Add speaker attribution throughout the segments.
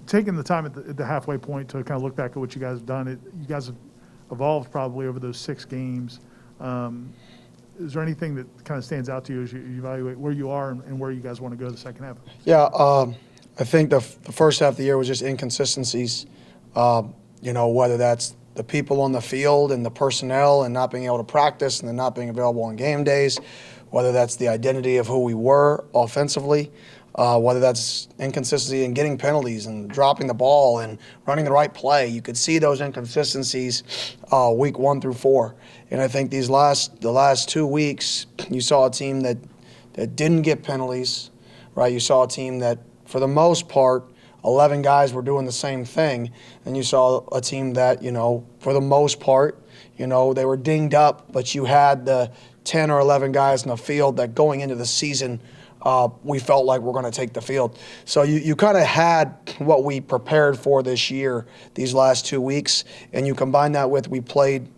Speaker 1: Taking the time at the halfway point to kind of look back at what you guys have done, you guys have evolved probably over those 6 games. Is there anything that kind of stands out to you as you evaluate where you are and where you guys want to go the second half?
Speaker 2: Yeah, I think the first half of the year was just inconsistencies. Whether that's the people on the field and the personnel and not being able to practice and then not being available on game days, whether that's the identity of who we were offensively, whether that's inconsistency in getting penalties and dropping the ball and running the right play. You could see those inconsistencies week 1 through 4. And I think the last 2 weeks, you saw a team that didn't get penalties, right? You saw a team that, for the most part, 11 guys were doing the same thing. And you saw a team that, for the most part, they were dinged up, but you had the 10 or 11 guys in the field that going into the season, we felt like we're going to take the field. So you kind of had what we prepared for this year, these last 2 weeks, and you combine that with we played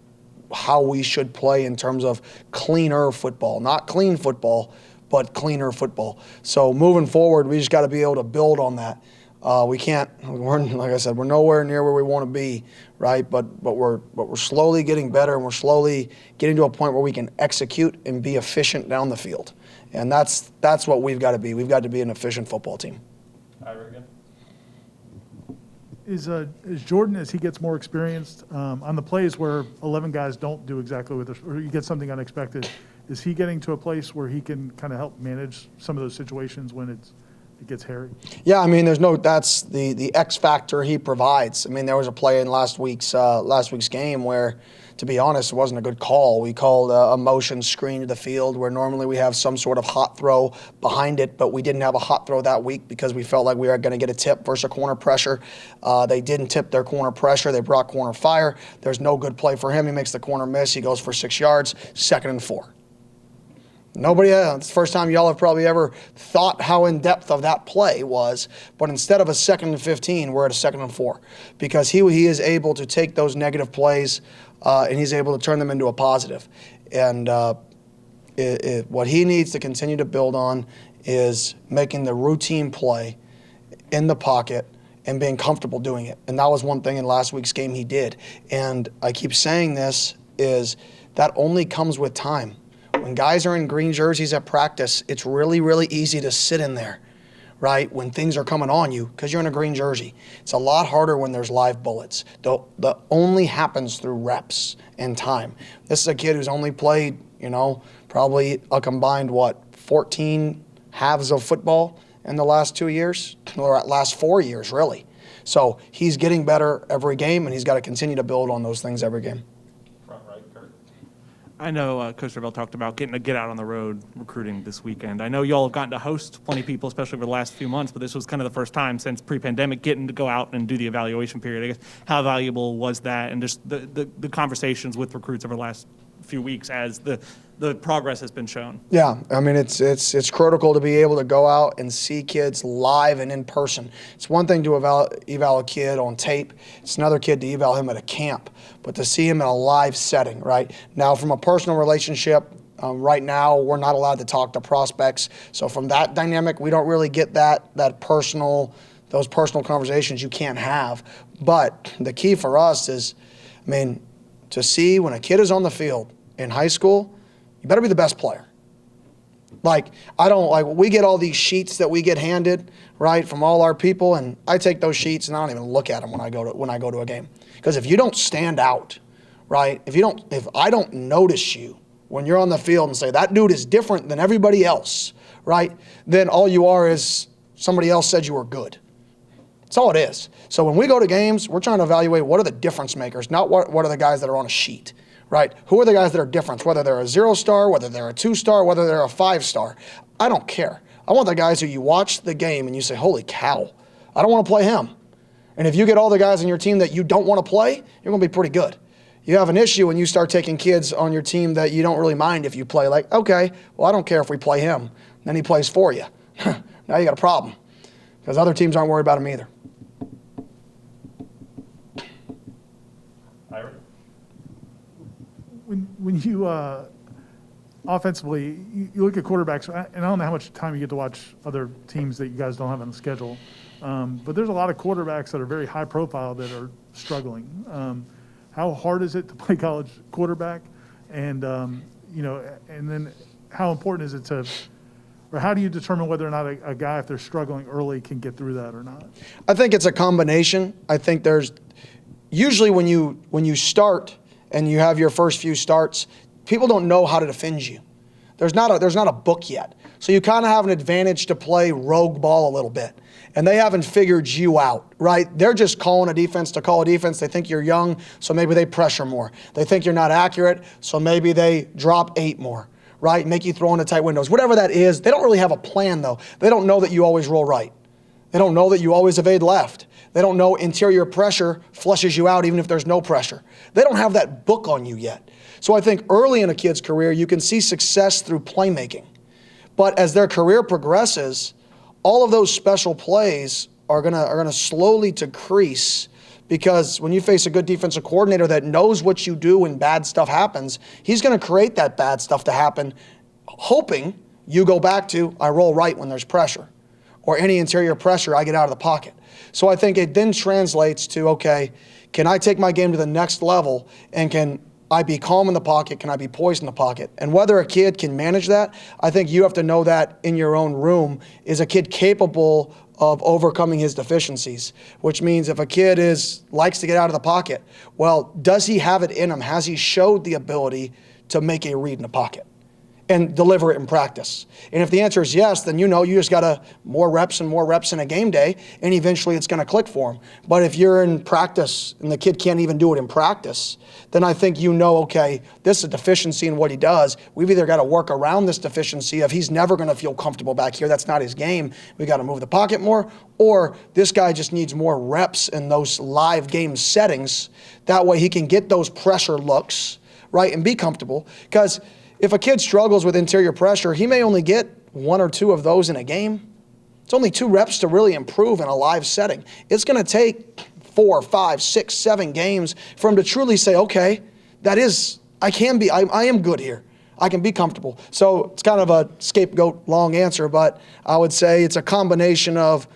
Speaker 2: how we should play in terms of cleaner football. Not clean football, but cleaner football. So moving forward, we just got to be able to build on that. Like I said, we're nowhere near where we want to be, right? But we're slowly getting better, and we're slowly getting to a point where we can execute and be efficient down the field. And that's what we've got to be. We've got to be an efficient football team.
Speaker 3: Again.
Speaker 1: Is Jordan, as he gets more experienced on the plays where 11 guys don't do exactly what or you get something unexpected, is he getting to a place where he can kind of help manage some of those situations when it gets hairy?
Speaker 2: Yeah, I mean, that's the X factor he provides. I mean, there was a play in last week's game where, to be honest, it wasn't a good call. We called a motion screen to the field where normally we have some sort of hot throw behind it, but we didn't have a hot throw that week because we felt like we were going to get a tip versus a corner pressure. They didn't tip their corner pressure. They brought corner fire. There's no good play for him. He makes the corner miss. He goes for 6 yards, 2nd and 4. It's the first time y'all have probably ever thought how in-depth of that play was, but instead of a 2nd and 15, we're at a 2nd and 4 because he is able to take those negative plays and he's able to turn them into a positive. And what he needs to continue to build on is making the routine play in the pocket and being comfortable doing it. And that was one thing in last week's game he did. And I keep saying this is that only comes with time. When guys are in green jerseys at practice, it's really, really easy to sit in there, right, when things are coming on you because you're in a green jersey. It's a lot harder when there's live bullets. That only happens through reps and time. This is a kid who's only played, probably a combined, 14 halves of football in the last 2 years, or last 4 years, really. So he's getting better every game, and he's got to continue to build on those things every game.
Speaker 3: I know Coach Ravel talked about getting to get out on the road recruiting this weekend. I know y'all have gotten to host plenty of people, especially over the last few months, but this was kind of the first time since pre-pandemic getting to go out and do the evaluation period. I guess how valuable was that, and just the conversations with recruits over the last few weeks as the progress has been shown?
Speaker 2: Yeah, I mean, it's critical to be able to go out and see kids live and in person. It's one thing to eval a kid on tape. It's another kid to eval him at a camp, but to see him in a live setting, right? Now, from a personal relationship, right now we're not allowed to talk to prospects. So from that dynamic, we don't really get those personal conversations you can't have. But the key for us is, to see when a kid is on the field in high school, you better be the best player. We get all these sheets that we get handed, right, from all our people, and I take those sheets and I don't even look at them when I go to a game. Because if you don't stand out, right, if I don't notice you when you're on the field and say that dude is different than everybody else, right, then all you are is somebody else said you were good. That's all it is. So when we go to games, we're trying to evaluate what are the difference makers, not what are the guys that are on a sheet, right? Who are the guys that are different, whether they're a 0-star, whether they're a 2-star, whether they're a 5-star. I don't care. I want the guys who you watch the game and you say, holy cow, I don't want to play him. And if you get all the guys on your team that you don't want to play, you're going to be pretty good. You have an issue when you start taking kids on your team that you don't really mind if you play. Like, okay, well, I don't care if we play him. Then he plays for you. Now you got a problem because other teams aren't worried about him either.
Speaker 1: When you offensively, you look at quarterbacks, and I don't know how much time you get to watch other teams that you guys don't have on the schedule, but there's a lot of quarterbacks that are very high profile that are struggling. How hard is it to play college quarterback? And, and then how important is it or how do you determine whether or not a guy, if they're struggling early, can get through that or not?
Speaker 2: I think it's a combination. I think there's usually when you start and you have your first few starts, people don't know how to defend you. There's not a book yet. So you kind of have an advantage to play rogue ball a little bit. And they haven't figured you out, right? They're just calling a defense to call a defense. They think you're young, so maybe they pressure more. They think you're not accurate, so maybe they drop 8 more, right? Make you throw into tight windows. Whatever that is, they don't really have a plan, though. They don't know that you always roll right. They don't know that you always evade left. They don't know interior pressure flushes you out even if there's no pressure. They don't have that book on you yet. So I think early in a kid's career, you can see success through playmaking. But as their career progresses, all of those special plays are gonna slowly decrease, because when you face a good defensive coordinator that knows what you do when bad stuff happens, he's gonna create that bad stuff to happen, hoping you go back to, I roll right when there's pressure, or any interior pressure, I get out of the pocket. So I think it then translates to, okay, can I take my game to the next level, and can I be calm in the pocket? Can I be poised in the pocket? And whether a kid can manage that, I think you have to know that in your own room. Is a kid capable of overcoming his deficiencies? Which means if a kid likes to get out of the pocket, well, does he have it in him? Has he showed the ability to make a read in the pocket and deliver it in practice? And if the answer is yes, then you just got more reps and more reps in a game day, and eventually it's going to click for him. But if you're in practice and the kid can't even do it in practice, then I think okay, this is a deficiency in what he does. We've either got to work around this deficiency of he's never going to feel comfortable back here. That's not his game. We got to move the pocket more, or this guy just needs more reps in those live game settings. That way he can get those pressure looks, right, and be comfortable. Because if a kid struggles with interior pressure, he may only get 1 or 2 of those in a game. It's only 2 reps to really improve in a live setting. It's going to take 4, 5, 6, 7 games for him to truly say, okay, I am good here. I can be comfortable. So it's kind of a scapegoat long answer, but I would say it's a combination of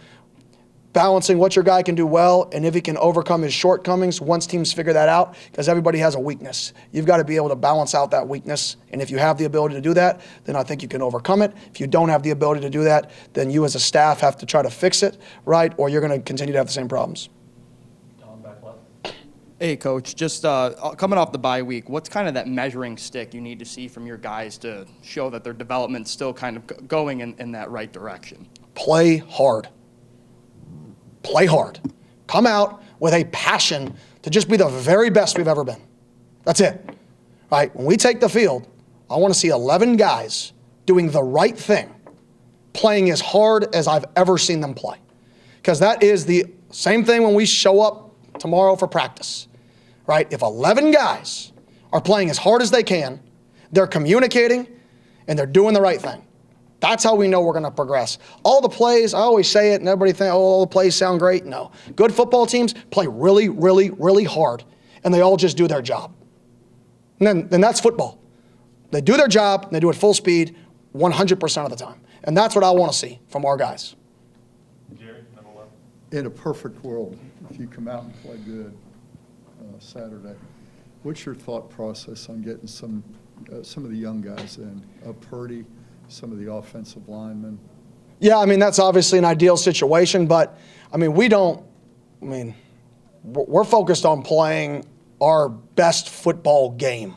Speaker 2: balancing what your guy can do well, and if he can overcome his shortcomings once teams figure that out, because everybody has a weakness. You've got to be able to balance out that weakness, and if you have the ability to do that, then I think you can overcome it. If you don't have the ability to do that, then you as a staff have to try to fix it, right, or you're going to continue to have the same problems.
Speaker 4: Hey, Coach, just coming off the bye week, what's kind of that measuring stick you need to see from your guys to show that their development's still kind of going in that right direction?
Speaker 2: Play hard. Play hard. Come out with a passion to just be the very best we've ever been. That's it. Right? When we take the field, I want to see 11 guys doing the right thing, playing as hard as I've ever seen them play. Because that is the same thing when we show up tomorrow for practice. Right? If 11 guys are playing as hard as they can, they're communicating, and they're doing the right thing. That's how we know we're going to progress. All the plays, I always say it, and everybody thinks, oh, all the plays sound great. No. Good football teams play really, really, really hard, and they all just do their job. And then that's football. They do their job, and they do it full speed 100% of the time. And that's what I want to see from our guys.
Speaker 3: Jerry, number 11.
Speaker 5: In a perfect world, if you come out and play good Saturday, what's your thought process on getting some of the young guys in? Purdy, some of the offensive linemen?
Speaker 2: Yeah, I mean, that's obviously an ideal situation, but, I mean, we're focused on playing our best football game.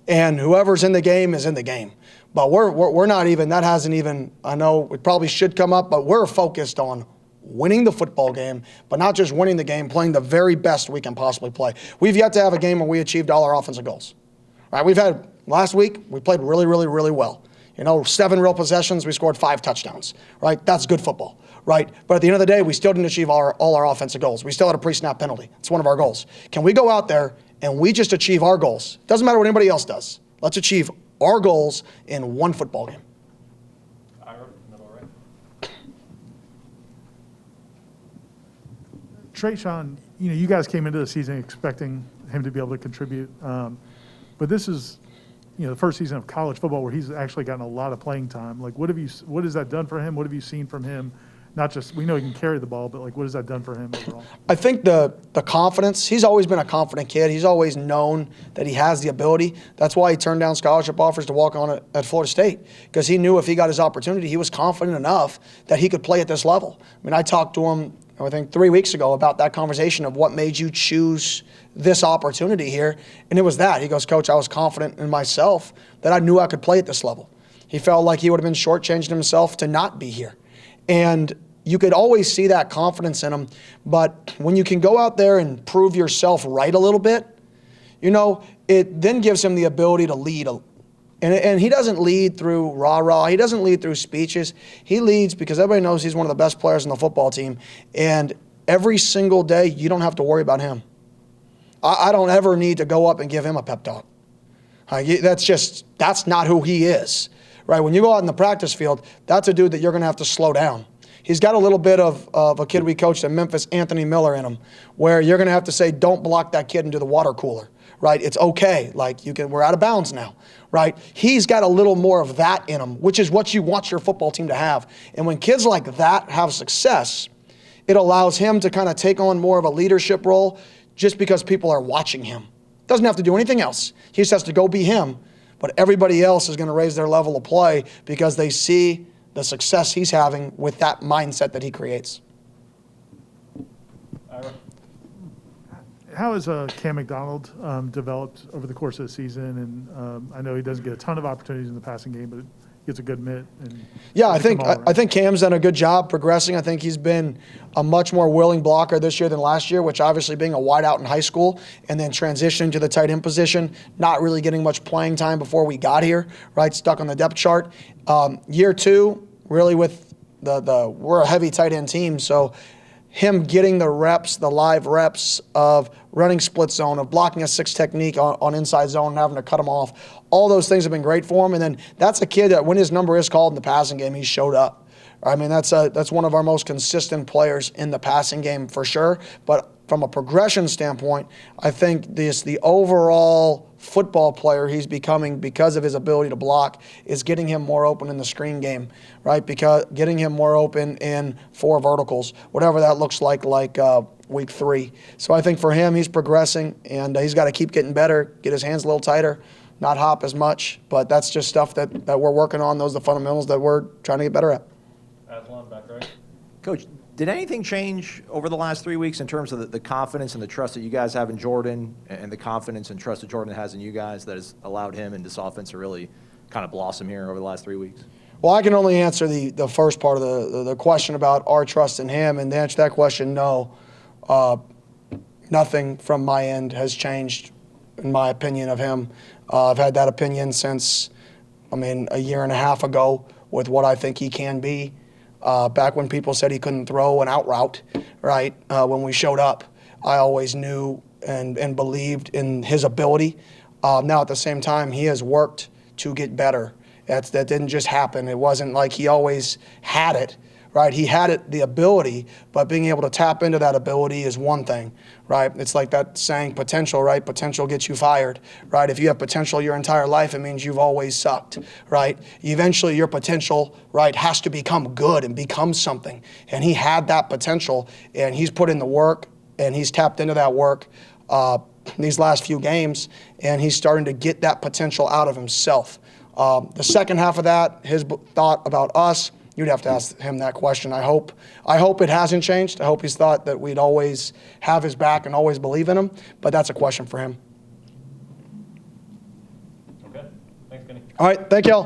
Speaker 2: And whoever's in the game is in the game. But we're not even, that hasn't even, I know it probably should come up, but we're focused on winning the football game, but not just winning the game, playing the very best we can possibly play. We've yet to have a game where we achieved all our offensive goals. Right? Last week, we played really, really, really well. 7 real possessions, we scored 5 touchdowns, right? That's good football, right? But at the end of the day, we still didn't achieve all our offensive goals. We still had a pre-snap penalty. It's one of our goals. Can we go out there and we just achieve our goals? Doesn't matter what anybody else does. Let's achieve our goals in one football game.
Speaker 1: Trayshawn, you guys came into the season expecting him to be able to contribute, but this is the first season of college football where he's actually gotten a lot of playing time. Like, what has that done for him? What have you seen from him? Not just, we know he can carry the ball, but like, what has that done for him overall?
Speaker 2: I think the confidence, he's always been a confident kid. He's always known that he has the ability. That's why he turned down scholarship offers to walk on at Florida State, because he knew if he got his opportunity, he was confident enough that he could play at this level. I mean, I talked to him, I think 3 weeks ago, about that conversation of what made you choose this opportunity here, and it was that. He goes, Coach, I was confident in myself that I knew I could play at this level. He felt like he would have been shortchanging himself to not be here. And you could always see that confidence in him, but when you can go out there and prove yourself right a little bit, it then gives him the ability to lead. And he doesn't lead through rah-rah. He doesn't lead through speeches. He leads because everybody knows he's one of the best players on the football team. And every single day, you don't have to worry about him. I don't ever need to go up and give him a pep talk. That's not who he is, right? When you go out in the practice field, that's a dude that you're going to have to slow down. He's got a little bit of a kid we coached at Memphis, Anthony Miller, in him, where you're going to have to say, don't block that kid into the water cooler, right? It's okay. Like, we're out of bounds now, right? He's got a little more of that in him, which is what you want your football team to have. And when kids like that have success, it allows him to kind of take on more of a leadership role just because people are watching him. Doesn't have to do anything else. He just has to go be him. But everybody else is going to raise their level of play because they see the success he's having with that mindset that he creates.
Speaker 1: How has Cam McDonald developed over the course of the season? And I know he doesn't get a ton of opportunities in the passing game, but he gets a good mitt. And
Speaker 2: yeah, I think Cam's done a good job progressing. I think he's been a much more willing blocker this year than last year, which obviously being a wideout in high school and then transitioning to the tight end position, not really getting much playing time before we got here, right? Stuck on the depth chart. Year two, really with we're a heavy tight end team, so him getting the reps, the live reps of running split zone, of blocking a 6 technique on inside zone and having to cut him off, all those things have been great for him. And then that's a kid that when his number is called in the passing game, he showed up. I mean, that's one of our most consistent players in the passing game for sure. But from a progression standpoint, I think the overall football player he's becoming because of his ability to block is getting him more open in the screen game, right? Because getting him more open in 4 verticals, whatever that looks like week 3. So I think for him, he's progressing, and he's got to keep getting better, get his hands a little tighter, not hop as much. But that's just stuff that we're working on. Those are the fundamentals that we're trying to get better at.
Speaker 3: Aslan, back right.
Speaker 6: Coach, did anything change over the last 3 weeks in terms of the confidence and the trust that you guys have in Jordan and the confidence and trust that Jordan has in you guys that has allowed him and this offense to really kind of blossom here over the last 3 weeks?
Speaker 2: Well, I can only answer the first part of the question about our trust in him. And to answer that question, no. Nothing from my end has changed, in my opinion of him. I've had that opinion since, a year and a half ago with what I think he can be. Back when people said he couldn't throw an out route, right, when we showed up, I always knew and believed in his ability. Now, at the same time, he has worked to get better. That didn't just happen. It wasn't like he always had it, right? He had the ability, but being able to tap into that ability is one thing, right? It's like that saying, potential, right? Potential gets you fired, right? If you have potential your entire life, it means you've always sucked, right? Eventually, your potential, right, has to become good and become something. And he had that potential, and he's put in the work, and he's tapped into that work these last few games, and he's starting to get that potential out of himself. The second half of that, his thought about us, you'd have to ask him that question. I hope it hasn't changed. I hope he's thought that we'd always have his back and always believe in him, but that's a question for him.
Speaker 3: Okay. Thanks, Kenny.
Speaker 2: All right, thank y'all.